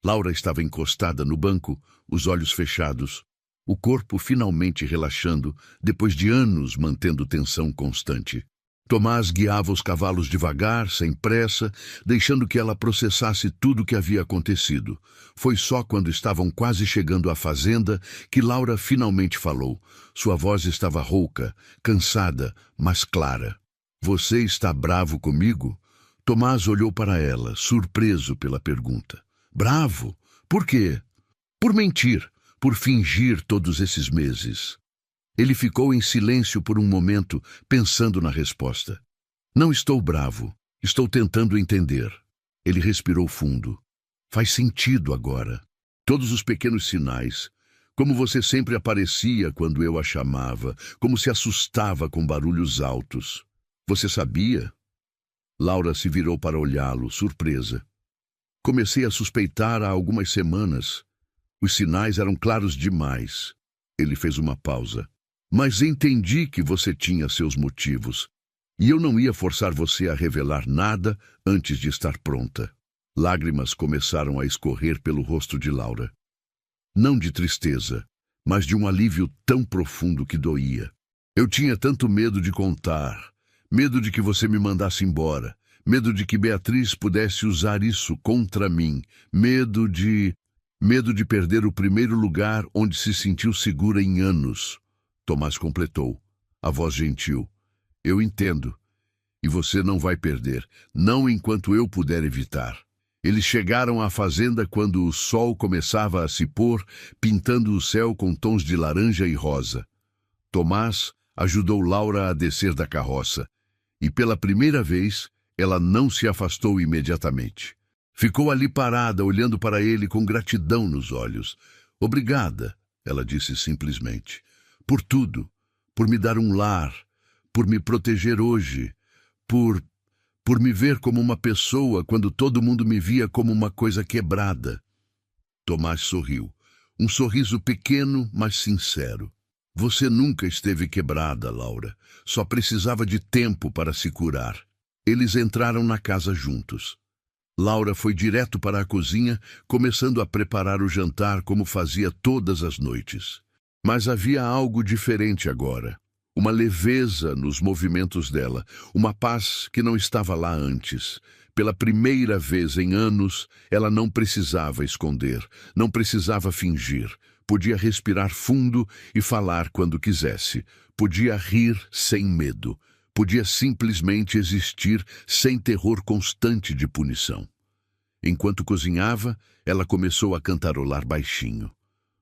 Speaker 1: Laura estava encostada no banco, os olhos fechados, o corpo finalmente relaxando, depois de anos mantendo tensão constante. Tomás guiava os cavalos devagar, sem pressa, deixando que ela processasse tudo o que havia acontecido. Foi só quando estavam quase chegando à fazenda que Laura finalmente falou. Sua voz estava rouca, cansada, mas clara. Você está bravo comigo? Tomás olhou para ela, surpreso pela pergunta. Bravo? Por quê? Por mentir, por fingir todos esses meses. Ele ficou em silêncio por um momento, pensando na resposta. Não estou bravo, estou tentando entender. Ele respirou fundo. Faz sentido agora. Todos os pequenos sinais. Como você sempre aparecia quando eu a chamava, como se assustava com barulhos altos. Você sabia? Laura se virou para olhá-lo, surpresa. Comecei a suspeitar há algumas semanas. Os sinais eram claros demais. Ele fez uma pausa. Mas entendi que você tinha seus motivos, e eu não ia forçar você a revelar nada antes de estar pronta. Lágrimas começaram a escorrer pelo rosto de Laura. Não de tristeza, mas de um alívio tão profundo que doía. Eu tinha tanto medo de contar, medo de que você me mandasse embora, medo de que Beatriz pudesse usar isso contra mim, medo de perder o primeiro lugar onde se sentiu segura em anos. Tomás completou, a voz gentil. Eu entendo. E você não vai perder, não enquanto eu puder evitar. Eles chegaram à fazenda quando o sol começava a se pôr, pintando o céu com tons de laranja e rosa. Tomás ajudou Laura a descer da carroça, e pela primeira vez ela não se afastou imediatamente. Ficou ali parada, olhando para ele com gratidão nos olhos. Obrigada, ela disse simplesmente. Por tudo, por me dar um lar, por me proteger hoje, por por me ver como uma pessoa quando todo mundo me via como uma coisa quebrada. Tomás sorriu. Um sorriso pequeno, mas sincero. Você nunca esteve quebrada, Laura. Só precisava de tempo para se curar. Eles entraram na casa juntos. Laura foi direto para a cozinha, começando a preparar o jantar como fazia todas as noites. Mas havia algo diferente agora. Uma leveza nos movimentos dela, uma paz que não estava lá antes. Pela primeira vez em anos, ela não precisava esconder, não precisava fingir. Podia respirar fundo e falar quando quisesse. Podia rir sem medo. Podia simplesmente existir sem terror constante de punição. Enquanto cozinhava, ela começou a cantarolar baixinho.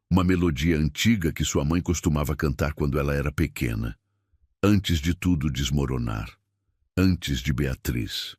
Speaker 1: Uma melodia antiga que sua mãe costumava cantar quando ela era pequena. Antes de tudo desmoronar. Antes de Beatriz.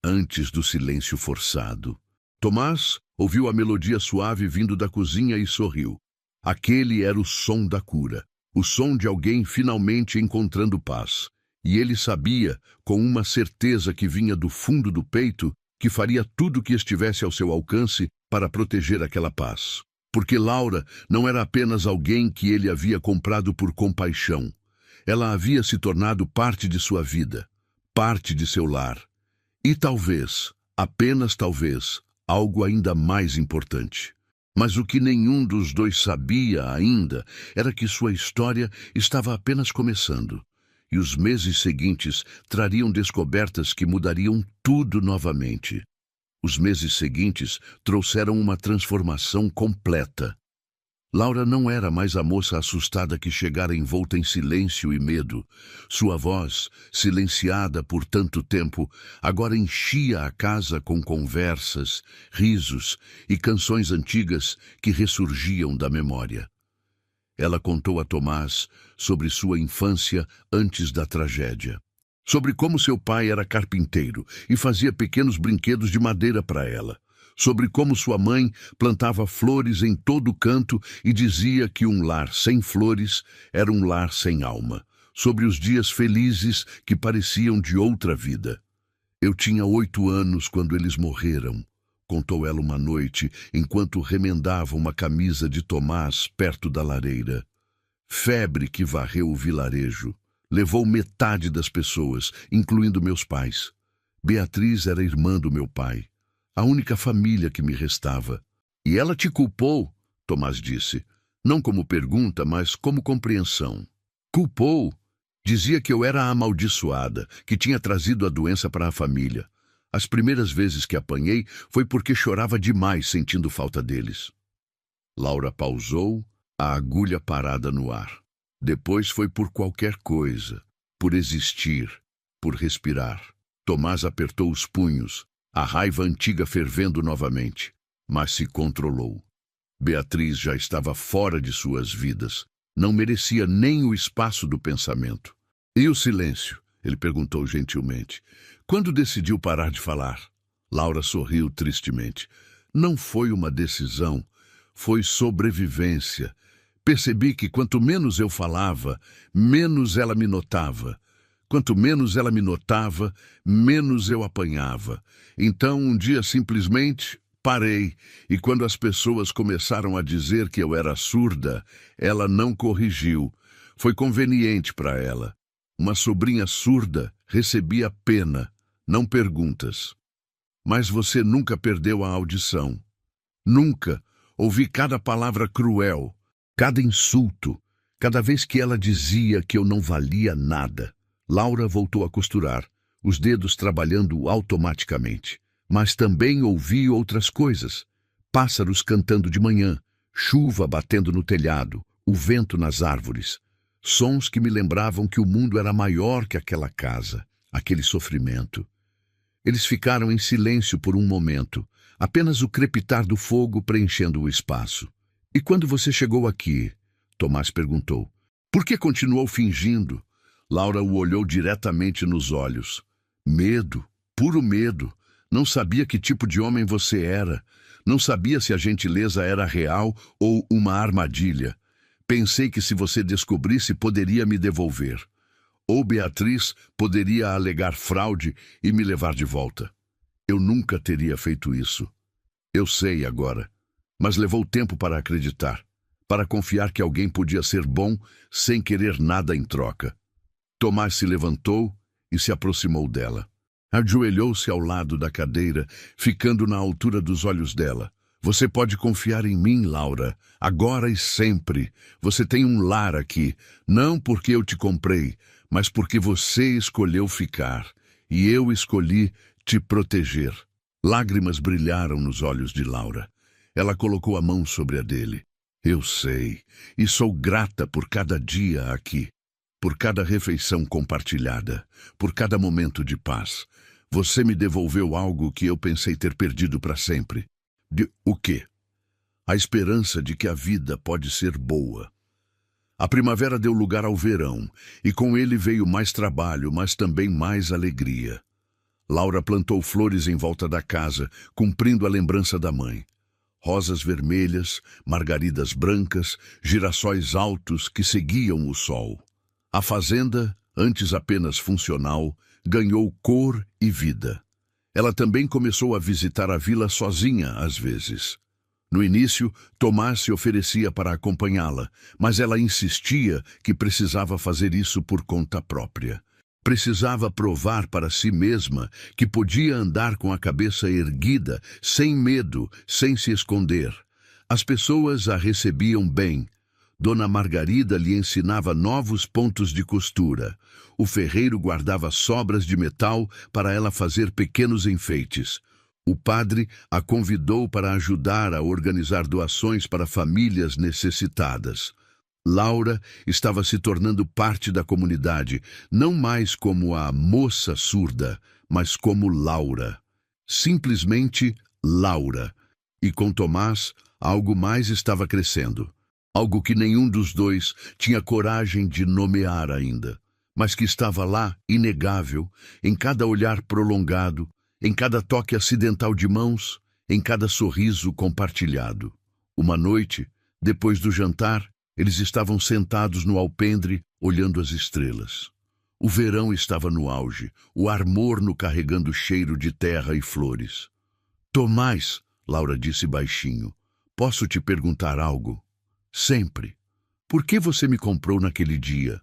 Speaker 1: Antes do silêncio forçado. Tomás ouviu a melodia suave vindo da cozinha e sorriu. Aquele era o som da cura. O som de alguém finalmente encontrando paz. E ele sabia, com uma certeza que vinha do fundo do peito, que faria tudo o que estivesse ao seu alcance para proteger aquela paz. Porque Laura não era apenas alguém que ele havia comprado por compaixão. Ela havia se tornado parte de sua vida, parte de seu lar. E talvez, apenas talvez, algo ainda mais importante. Mas o que nenhum dos dois sabia ainda era que sua história estava apenas começando. E os meses seguintes trariam descobertas que mudariam tudo novamente. Os meses seguintes trouxeram uma transformação completa. Laura não era mais a moça assustada que chegara envolta em silêncio e medo. Sua voz, silenciada por tanto tempo, agora enchia a casa com conversas, risos e canções antigas que ressurgiam da memória. Ela contou a Tomás sobre sua infância antes da tragédia. Sobre como seu pai era carpinteiro e fazia pequenos brinquedos de madeira para ela. Sobre como sua mãe plantava flores em todo canto e dizia que um lar sem flores era um lar sem alma. Sobre os dias felizes que pareciam de outra vida. Eu tinha 8 anos quando eles morreram, contou ela uma noite, enquanto remendava uma camisa de Tomás perto da lareira. Febre que varreu o vilarejo. Levou metade das pessoas, incluindo meus pais. Beatriz era irmã do meu pai. A única família que me restava. E ela te culpou, Tomás disse. Não como pergunta, mas como compreensão. Culpou. Dizia que eu era a amaldiçoada, que tinha trazido a doença para a família. As primeiras vezes que apanhei foi porque chorava demais sentindo falta deles. Laura pausou, a agulha parada no ar. Depois foi por qualquer coisa, por existir, por respirar. Tomás apertou os punhos, a raiva antiga fervendo novamente, mas se controlou. Beatriz já estava fora de suas vidas, não merecia nem o espaço do pensamento. E o silêncio? Ele perguntou gentilmente. Quando decidiu parar de falar? Laura sorriu tristemente. Não foi uma decisão, foi sobrevivência. Percebi que quanto menos eu falava, menos ela me notava. Quanto menos ela me notava, menos eu apanhava. Então, um dia, simplesmente, parei. E quando as pessoas começaram a dizer que eu era surda, ela não corrigiu. Foi conveniente para ela. Uma sobrinha surda recebia pena, não perguntas. Mas você nunca perdeu a audição. Nunca. Ouvi cada palavra cruel, cada insulto, cada vez que ela dizia que eu não valia nada. Laura voltou a costurar, os dedos trabalhando automaticamente. Mas também ouvi outras coisas. Pássaros cantando de manhã, chuva batendo no telhado, o vento nas árvores. Sons que me lembravam que o mundo era maior que aquela casa, aquele sofrimento. Eles ficaram em silêncio por um momento, apenas o crepitar do fogo preenchendo o espaço. E quando você chegou aqui? Tomás perguntou. Por que continuou fingindo? Laura o olhou diretamente nos olhos. Medo, puro medo. Não sabia que tipo de homem você era. Não sabia se a gentileza era real ou uma armadilha. Pensei que se você descobrisse, poderia me devolver. Ou Beatriz poderia alegar fraude e me levar de volta. Eu nunca teria feito isso. Eu sei agora, mas levou tempo para acreditar, para confiar que alguém podia ser bom sem querer nada em troca. Tomás se levantou e se aproximou dela. Ajoelhou-se ao lado da cadeira, ficando na altura dos olhos dela. Você pode confiar em mim, Laura, agora e sempre. Você tem um lar aqui, não porque eu te comprei, mas porque você escolheu ficar, e eu escolhi te proteger. Lágrimas brilharam nos olhos de Laura. Ela colocou a mão sobre a dele. Eu sei, e sou grata por cada dia aqui, por cada refeição compartilhada, por cada momento de paz. Você me devolveu algo que eu pensei ter perdido para sempre. De o quê? A esperança de que a vida pode ser boa. A primavera deu lugar ao verão, e com ele veio mais trabalho, mas também mais alegria. Laura plantou flores em volta da casa, cumprindo a lembrança da mãe. Rosas vermelhas, margaridas brancas, girassóis altos que seguiam o sol. A fazenda, antes apenas funcional, ganhou cor e vida. Ela também começou a visitar a vila sozinha às vezes. No início, Tomás se oferecia para acompanhá-la, mas ela insistia que precisava fazer isso por conta própria. Precisava provar para si mesma que podia andar com a cabeça erguida, sem medo, sem se esconder. As pessoas a recebiam bem. Dona Margarida lhe ensinava novos pontos de costura. O ferreiro guardava sobras de metal para ela fazer pequenos enfeites. O padre a convidou para ajudar a organizar doações para famílias necessitadas. Laura estava se tornando parte da comunidade, não mais como a moça surda, mas como Laura. Simplesmente Laura. E com Tomás, algo mais estava crescendo. Algo que nenhum dos dois tinha coragem de nomear ainda, mas que estava lá, inegável, em cada olhar prolongado, em cada toque acidental de mãos, em cada sorriso compartilhado. Uma noite, depois do jantar, eles estavam sentados no alpendre, olhando as estrelas. O verão estava no auge, o ar morno carregando cheiro de terra e flores. Tomás, Laura disse baixinho, posso te perguntar algo? Sempre. Por que você me comprou naquele dia?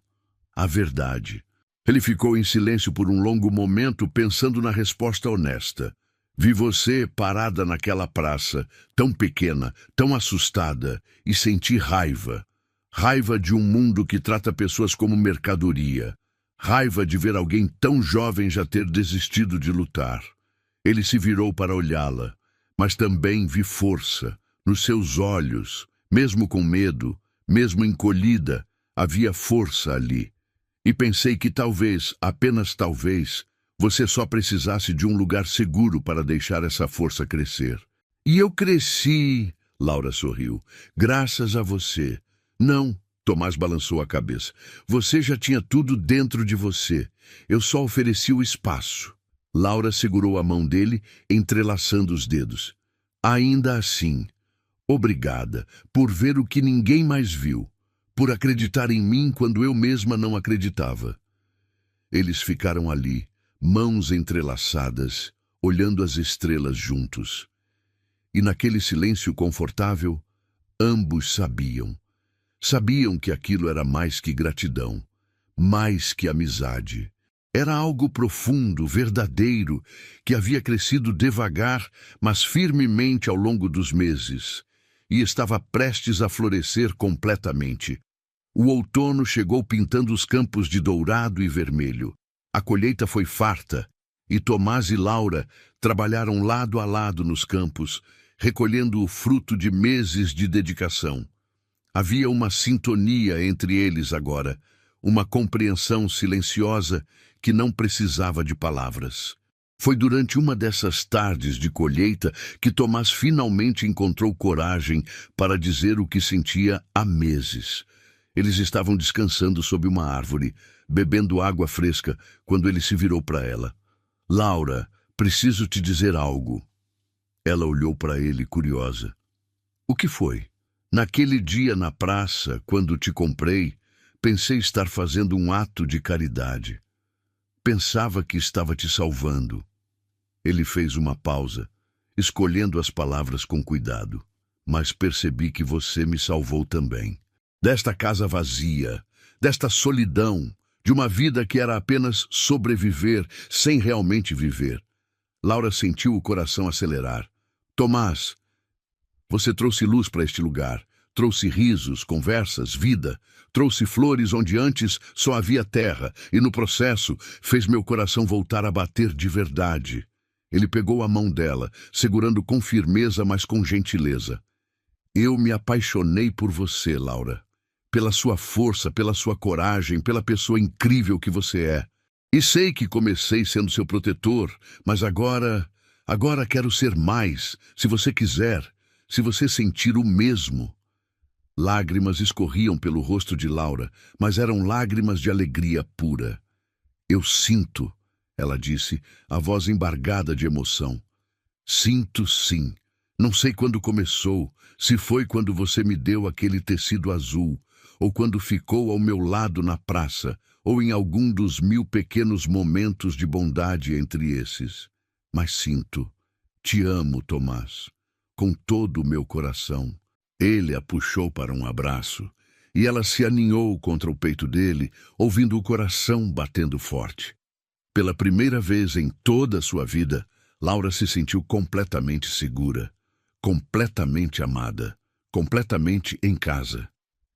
Speaker 1: A verdade. Ele ficou em silêncio por um longo momento, pensando na resposta honesta. Vi você parada naquela praça, tão pequena, tão assustada, e senti raiva. Raiva de um mundo que trata pessoas como mercadoria. Raiva de ver alguém tão jovem já ter desistido de lutar. Ele se virou para olhá-la, mas também vi força. Nos seus olhos, mesmo com medo, mesmo encolhida, havia força ali. E pensei que talvez, apenas talvez, você só precisasse de um lugar seguro para deixar essa força crescer. E eu cresci, Laura sorriu, graças a você. Não, Tomás balançou a cabeça. Você já tinha tudo dentro de você. Eu só ofereci o espaço. Laura segurou a mão dele, entrelaçando os dedos. Ainda assim, obrigada por ver o que ninguém mais viu, por acreditar em mim quando eu mesma não acreditava. Eles ficaram ali, mãos entrelaçadas, olhando as estrelas juntos. E naquele silêncio confortável, ambos sabiam. Sabiam que aquilo era mais que gratidão, mais que amizade. Era algo profundo, verdadeiro, que havia crescido devagar, mas firmemente ao longo dos meses, e estava prestes a florescer completamente. O outono chegou pintando os campos de dourado e vermelho. A colheita foi farta, e Tomás e Laura trabalharam lado a lado nos campos, recolhendo o fruto de meses de dedicação. Havia uma sintonia entre eles agora, uma compreensão silenciosa que não precisava de palavras. Foi durante uma dessas tardes de colheita que Tomás finalmente encontrou coragem para dizer o que sentia há meses. Eles estavam descansando sob uma árvore, bebendo água fresca, quando ele se virou para ela. Laura, preciso te dizer algo. Ela olhou para ele curiosa. O que foi? Naquele dia na praça, quando te comprei, Pensei estar fazendo um ato de caridade. Pensava que estava te salvando. Ele fez uma pausa, escolhendo as palavras com cuidado. Mas percebi que você me salvou também. Desta casa vazia, desta solidão, de uma vida que era apenas sobreviver sem realmente viver. Laura sentiu o coração acelerar. Tomás, você trouxe luz para este lugar. Trouxe risos, conversas, vida. Trouxe flores onde antes só havia terra. E no processo fez meu coração voltar a bater de verdade. Ele pegou a mão dela, segurando com firmeza, mas com gentileza. Eu me apaixonei por você, Laura. Pela sua força, pela sua coragem, pela pessoa incrível que você é. E sei que comecei sendo seu protetor, mas agora quero ser mais, se você quiser, se você sentir o mesmo. Lágrimas escorriam pelo rosto de Laura, mas eram lágrimas de alegria pura. Eu sinto, ela disse, a voz embargada de emoção. Sinto sim. Não sei quando começou, se foi quando você me deu aquele tecido azul, ou quando ficou ao meu lado na praça, ou em algum dos 1000 pequenos momentos de bondade entre esses. Mas sinto. Te amo, Tomás, com todo o meu coração. Ele a puxou para um abraço, e ela se aninhou contra o peito dele, ouvindo o coração batendo forte. Pela primeira vez em toda a sua vida, Laura se sentiu completamente segura, completamente amada, completamente em casa.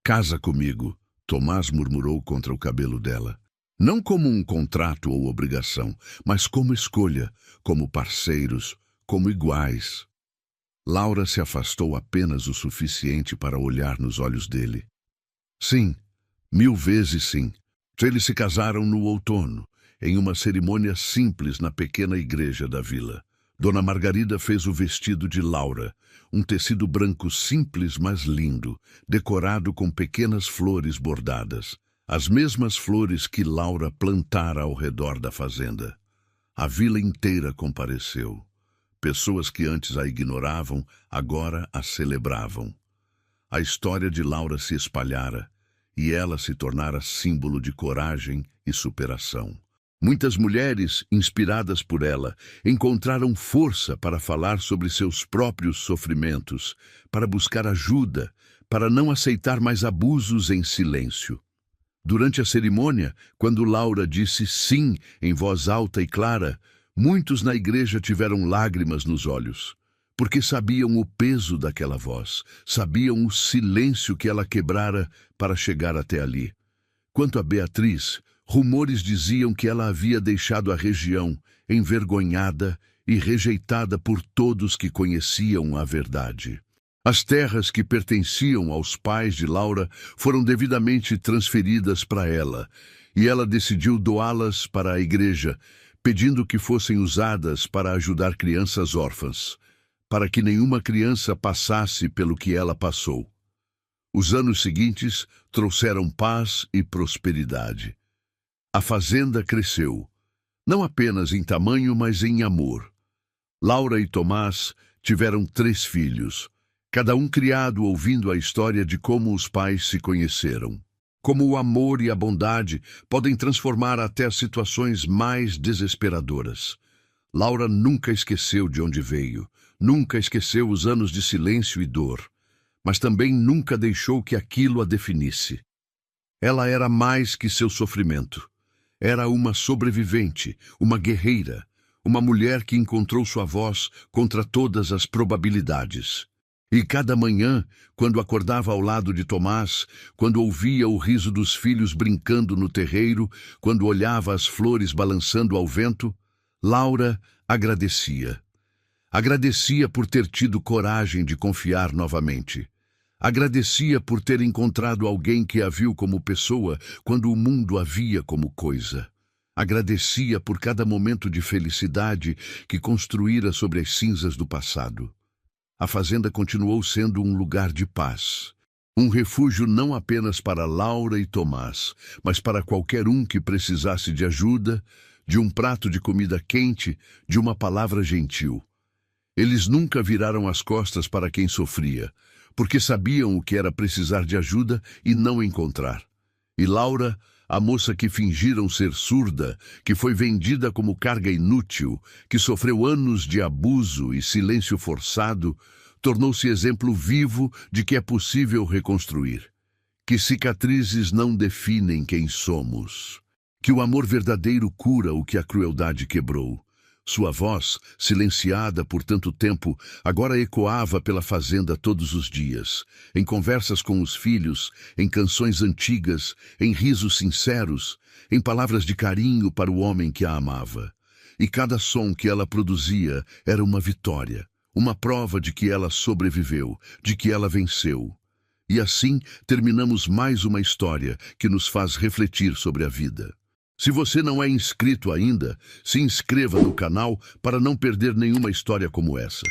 Speaker 1: Casa comigo, Tomás murmurou contra o cabelo dela. Não como um contrato ou obrigação, mas como escolha, como parceiros, como iguais. Laura se afastou apenas o suficiente para olhar nos olhos dele. Sim, 1000 vezes sim. Eles se casaram no outono, em uma cerimônia simples na pequena igreja da vila. Dona Margarida fez o vestido de Laura, um tecido branco simples, mas lindo, decorado com pequenas flores bordadas, as mesmas flores que Laura plantara ao redor da fazenda. A vila inteira compareceu. Pessoas que antes a ignoravam, agora a celebravam. A história de Laura se espalhara, e ela se tornara símbolo de coragem e superação. Muitas mulheres, inspiradas por ela, encontraram força para falar sobre seus próprios sofrimentos, para buscar ajuda, para não aceitar mais abusos em silêncio. Durante a cerimônia, quando Laura disse sim em voz alta e clara, muitos na igreja tiveram lágrimas nos olhos, porque sabiam o peso daquela voz, sabiam o silêncio que ela quebrara para chegar até ali. Quanto a Beatriz, rumores diziam que ela havia deixado a região envergonhada e rejeitada por todos que conheciam a verdade. As terras que pertenciam aos pais de Laura foram devidamente transferidas para ela, e ela decidiu doá-las para a igreja, pedindo que fossem usadas para ajudar crianças órfãs, para que nenhuma criança passasse pelo que ela passou. Os anos seguintes trouxeram paz e prosperidade. A fazenda cresceu, não apenas em tamanho, mas em amor. Laura e Tomás tiveram 3 filhos, cada um criado ouvindo a história de como os pais se conheceram. Como o amor e a bondade podem transformar até as situações mais desesperadoras. Laura nunca esqueceu de onde veio, nunca esqueceu os anos de silêncio e dor, mas também nunca deixou que aquilo a definisse. Ela era mais que seu sofrimento. Era uma sobrevivente, uma guerreira, uma mulher que encontrou sua voz contra todas as probabilidades. E cada manhã, quando acordava ao lado de Tomás, quando ouvia o riso dos filhos brincando no terreiro, quando olhava as flores balançando ao vento, Laura agradecia. Agradecia por ter tido coragem de confiar novamente. Agradecia por ter encontrado alguém que a viu como pessoa quando o mundo a via como coisa. Agradecia por cada momento de felicidade que construíra sobre as cinzas do passado. A fazenda continuou sendo um lugar de paz. Um refúgio não apenas para Laura e Tomás, mas para qualquer um que precisasse de ajuda, de um prato de comida quente, de uma palavra gentil. Eles nunca viraram as costas para quem sofria, porque sabiam o que era precisar de ajuda e não encontrar. E Laura, a moça que fingiram ser surda, que foi vendida como carga inútil, que sofreu anos de abuso e silêncio forçado, tornou-se exemplo vivo de que é possível reconstruir. Que cicatrizes não definem quem somos. Que o amor verdadeiro cura o que a crueldade quebrou. Sua voz, silenciada por tanto tempo, agora ecoava pela fazenda todos os dias, em conversas com os filhos, em canções antigas, em risos sinceros, em palavras de carinho para o homem que a amava. E cada som que ela produzia era uma vitória, uma prova de que ela sobreviveu, de que ela venceu. E assim terminamos mais uma história que nos faz refletir sobre a vida. Se você não é inscrito ainda, se inscreva no canal para não perder nenhuma história como essa.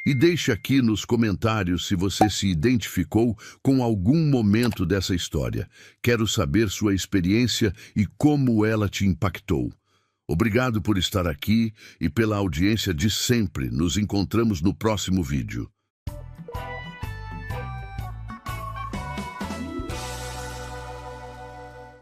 Speaker 1: E deixe aqui nos comentários se você se identificou com algum momento dessa história. Quero saber sua experiência e como ela te impactou. Obrigado por estar aqui e pela audiência de sempre. Nos encontramos no próximo vídeo.